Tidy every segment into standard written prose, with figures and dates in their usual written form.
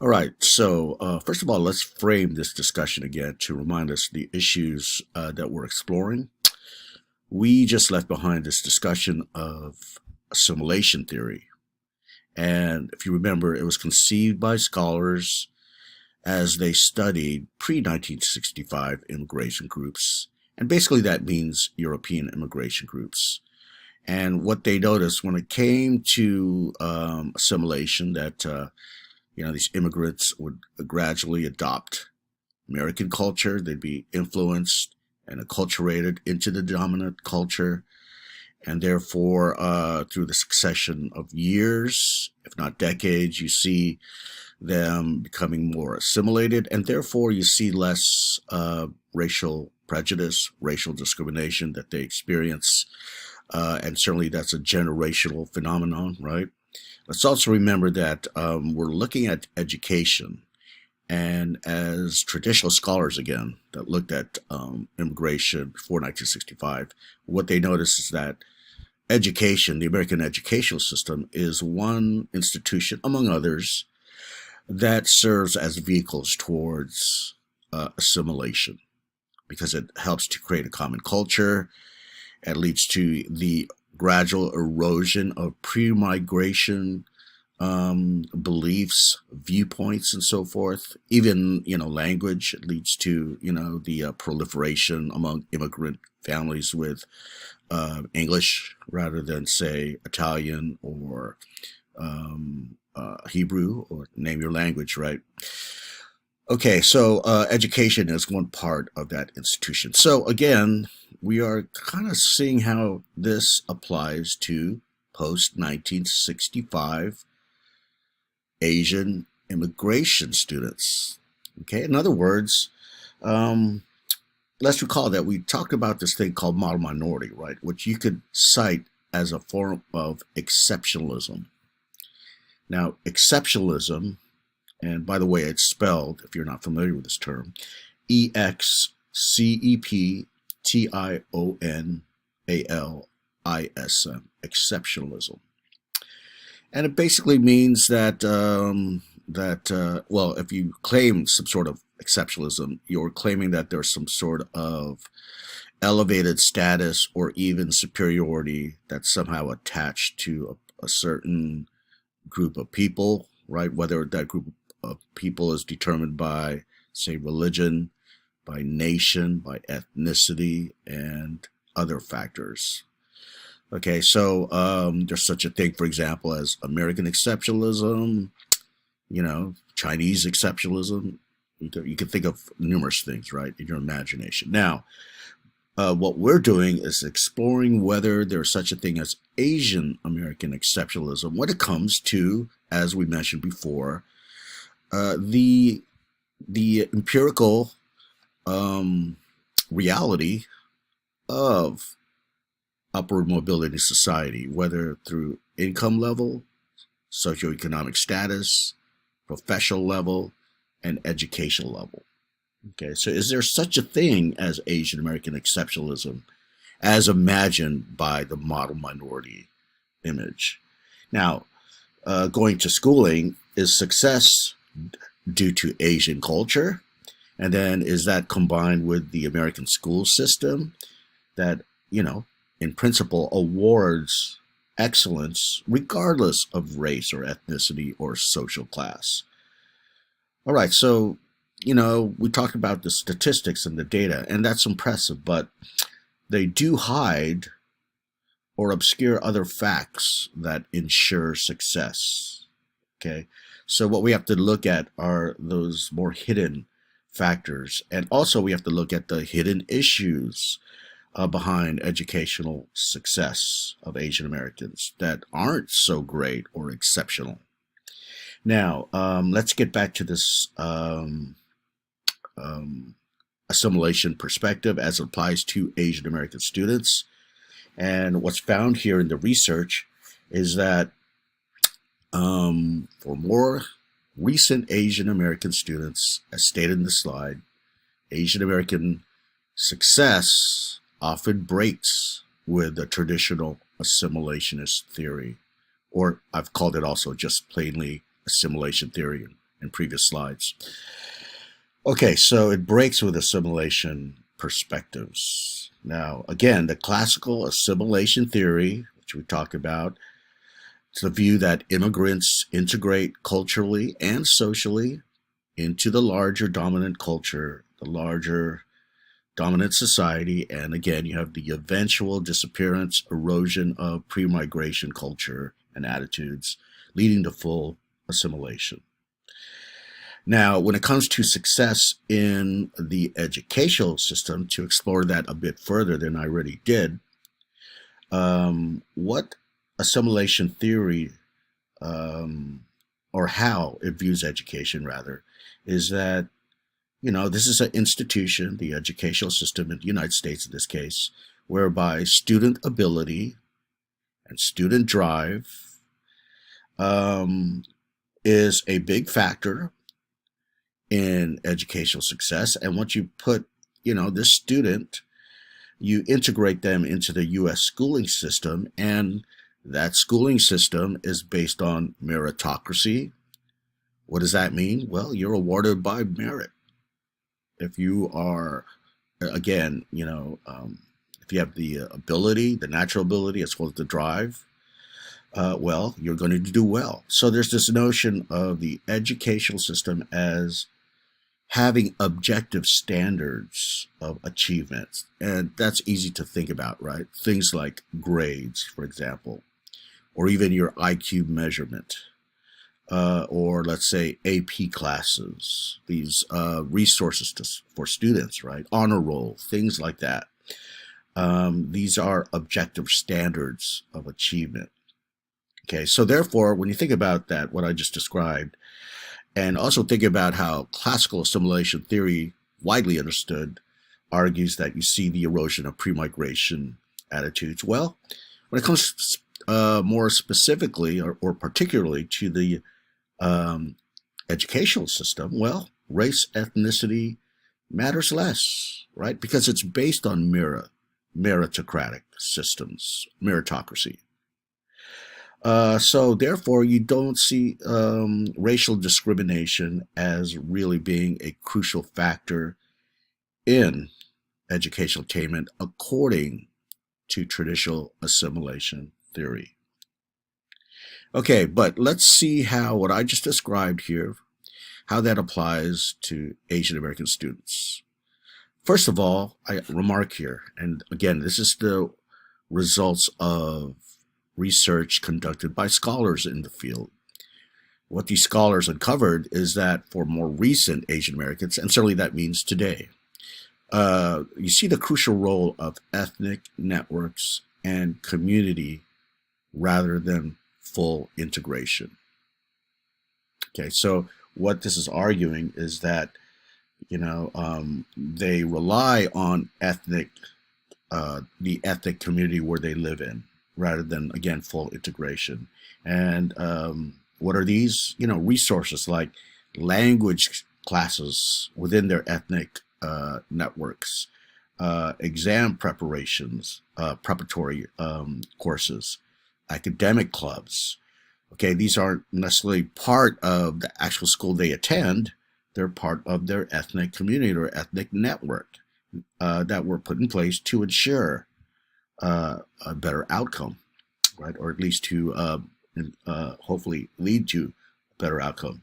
All right. So, first of all, let's frame this discussion again to remind us the issues that we're exploring. We just left behind this discussion of assimilation theory. And if you remember, it was conceived by scholars as they studied pre 1965 immigration groups. And basically, that means European immigration groups. And what they noticed when it came to assimilation, that these immigrants would gradually adopt American culture. They'd be influenced and acculturated into the dominant culture. And therefore, through the succession of years, if not decades, you see them becoming more assimilated. And therefore, you see less racial prejudice, racial discrimination that they experience. And certainly that's a generational phenomenon, right? Let's also remember that we're looking at education. And as traditional scholars, again, that looked at immigration before 1965, what they noticed is that education, the American educational system, is one institution, among others, that serves as vehicles towards assimilation because it helps to create a common culture. It leads to the gradual erosion of pre-migration beliefs, viewpoints, and so forth. Even language. It leads to the proliferation among immigrant families with English rather than say Italian or Hebrew or name your language, right? Okay, so education is one part of that institution. So again, we are kind of seeing how this applies to post 1965 Asian immigration students. Okay, in other words, um, let's recall that we talked about this thing called model minority, right? Which you could cite as a form of exceptionalism. Now, exceptionalism, and by the way, it's spelled, if you're not familiar with this term, exceptionalism, exceptionalism. And it basically means that well, if you claim some sort of exceptionalism, you're claiming that there's some sort of elevated status or even superiority that's somehow attached to a certain group of people, right? Whether that group of people is determined by, say, religion, by nation, by ethnicity, and other factors. Okay, so there's such a thing, for example, as American exceptionalism, Chinese exceptionalism. You can think of numerous things, right, in your imagination. Now, what we're doing is exploring whether there's such a thing as Asian American exceptionalism when it comes to, as we mentioned before, the empirical reality of upward mobility society, whether through income level, socioeconomic status, professional level, and educational level. Okay, so is there such a thing as Asian American exceptionalism as imagined by the model minority image? Now, going to schooling, is success due to Asian culture? And then is that combined with the American school system that, in principle awards excellence regardless of race or ethnicity or social class? All right, so, we talked about the statistics and the data, and that's impressive, but they do hide or obscure other facts that ensure success. Okay, so what we have to look at are those more hidden factors, and also we have to look at the hidden issues behind educational success of Asian Americans that aren't so great or exceptional. Now, let's get back to this um, assimilation perspective as it applies to Asian American students. And what's found here in the research is that for more recent Asian American students, as stated in the slide, Asian American success often breaks with the traditional assimilationist theory, or I've called it also just plainly assimilation theory, in previous slides. Okay, so it breaks with assimilation perspectives. Now, again, the classical assimilation theory, which we talked about, it's the view that immigrants integrate culturally and socially into the larger dominant culture, the larger dominant society, and again, you have the eventual disappearance, erosion of pre-migration culture and attitudes, leading to full assimilation. Now, when it comes to success in the educational system, to explore that a bit further than I already did, what assimilation theory, or how it views education, rather, is that, this is an institution, the educational system in the United States in this case, whereby student ability and student drive is a big factor in educational success. And once you put, this student, you integrate them into the U.S. schooling system, and that schooling system is based on meritocracy. What does that mean? Well, you're awarded by merit. If you are, again, if you have the ability, the natural ability, as well as the drive, well, you're going to do well. So there's this notion of the educational system as having objective standards of achievement. And that's easy to think about, right? Things like grades, for example, or even your IQ measurement, or let's say AP classes, these resources for students, right? Honor roll, things like that. These are objective standards of achievement. Okay, so therefore, when you think about that, what I just described, and also think about how classical assimilation theory, widely understood, argues that you see the erosion of pre-migration attitudes. Well, when it comes more specifically or particularly to the educational system, well, race, ethnicity matters less, right? Because it's based on meritocratic systems, meritocracy. So therefore, you don't see racial discrimination as really being a crucial factor in educational attainment according to traditional assimilation theory. Okay, but let's see how what I just described here, how that applies to Asian American students. First of all, I remark here, and again, this is the results of research conducted by scholars in the field. What these scholars uncovered is that for more recent Asian Americans, and certainly that means today, you see the crucial role of ethnic networks and community rather than full integration. Okay, so what this is arguing is that, they rely on the ethnic community where they live in, rather than, again, full integration. And what are these? Resources like language classes within their ethnic networks, exam preparations, preparatory courses, academic clubs. Okay, these aren't necessarily part of the actual school they attend. They're part of their ethnic community or ethnic network that were put in place to ensure a better outcome, right? Or at least to hopefully lead to a better outcome.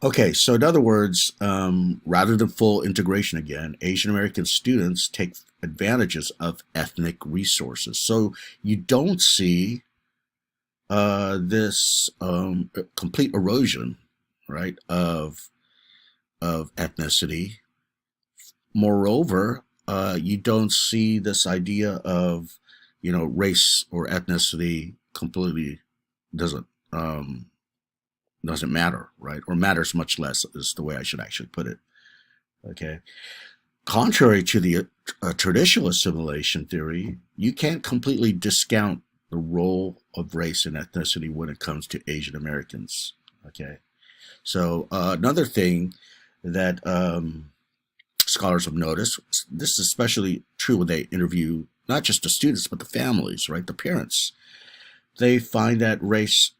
Okay, so in other words, rather than full integration again, Asian American students take advantages of ethnic resources. So you don't see this complete erosion, right, of ethnicity. Moreover, you don't see this idea of, race or ethnicity completely doesn't matter, right? Or matters much less is the way I should actually put it. Okay. Contrary to the traditional assimilation theory, you can't completely discount the role of race and ethnicity when it comes to Asian Americans. Okay. So another thing that scholars have noticed, this is especially true when they interview not just the students, but the families, right? The parents. They find that race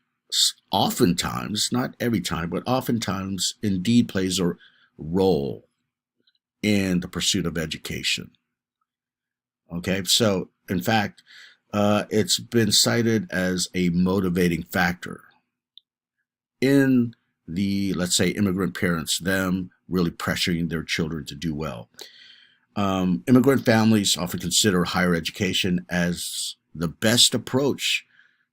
oftentimes, not every time, but oftentimes indeed plays a role in the pursuit of education. Okay, so in fact, it's been cited as a motivating factor in the, let's say, immigrant parents, them really pressuring their children to do well. Immigrant families often consider higher education as the best approach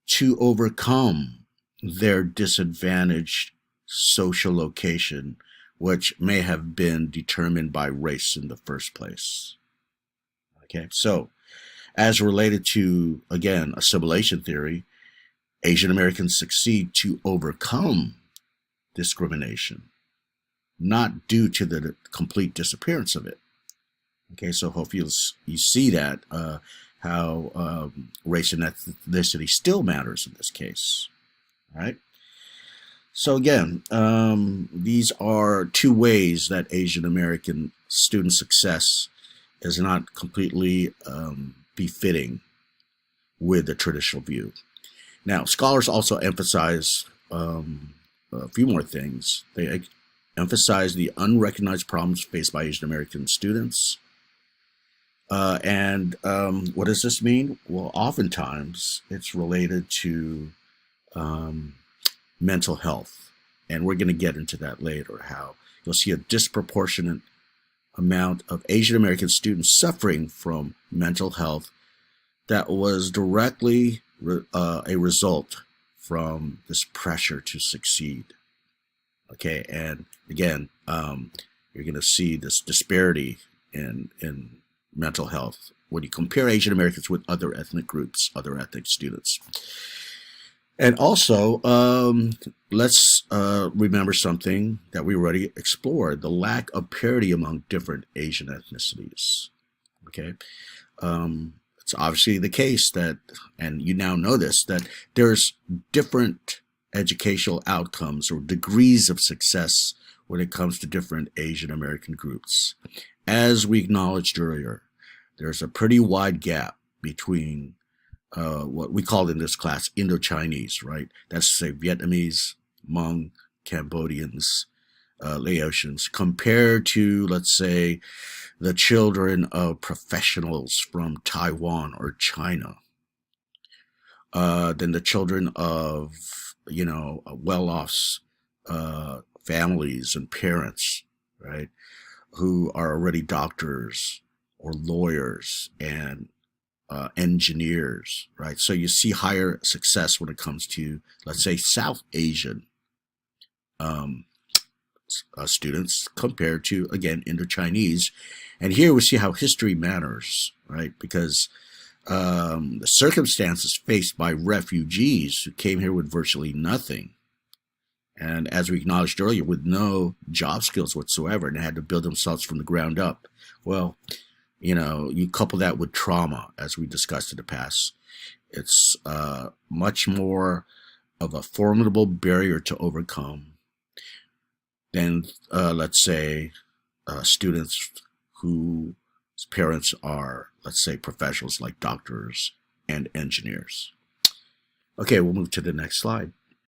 to overcome their disadvantaged social location, which may have been determined by race in the first place. Okay, so as related to, again, assimilation theory, Asian Americans succeed to overcome discrimination, not due to the complete disappearance of it. Okay, so hopefully you see that how race and ethnicity still matters in this case. All right. So again, these are two ways that Asian American student success is not completely befitting with the traditional view. Now, scholars also emphasize a few more things. They emphasize the unrecognized problems faced by Asian American students. What does this mean? Well, oftentimes it's related to mental health. And we're going to get into that later, how you'll see a disproportionate amount of Asian American students suffering from mental health that was directly a result from this pressure to succeed. Okay, and again, you're going to see this disparity in mental health when you compare Asian Americans with other ethnic groups, other ethnic students. And also, let's remember something that we already explored, the lack of parity among different Asian ethnicities. Okay. It's obviously the case that, and you now know this, that there's different educational outcomes or degrees of success when it comes to different Asian American groups. As we acknowledged earlier, there's a pretty wide gap between what we call in this class Indo-Chinese, right? That's to say Vietnamese, Hmong, Cambodians, Laotians, compared to, let's say, the children of professionals from Taiwan or China. Then the children of, well-off families and parents, right, who are already doctors or lawyers and engineers, right? So you see higher success when it comes to, let's say, South Asian students compared to, again, Indo-Chinese. And here we see how history matters, right? Because the circumstances faced by refugees who came here with virtually nothing, and as we acknowledged earlier, with no job skills whatsoever, and had to build themselves from the ground up. Well, you couple that with trauma, as we discussed in the past, it's much more of a formidable barrier to overcome than, let's say, students whose parents are, let's say, professionals like doctors and engineers. Okay, we'll move to the next slide.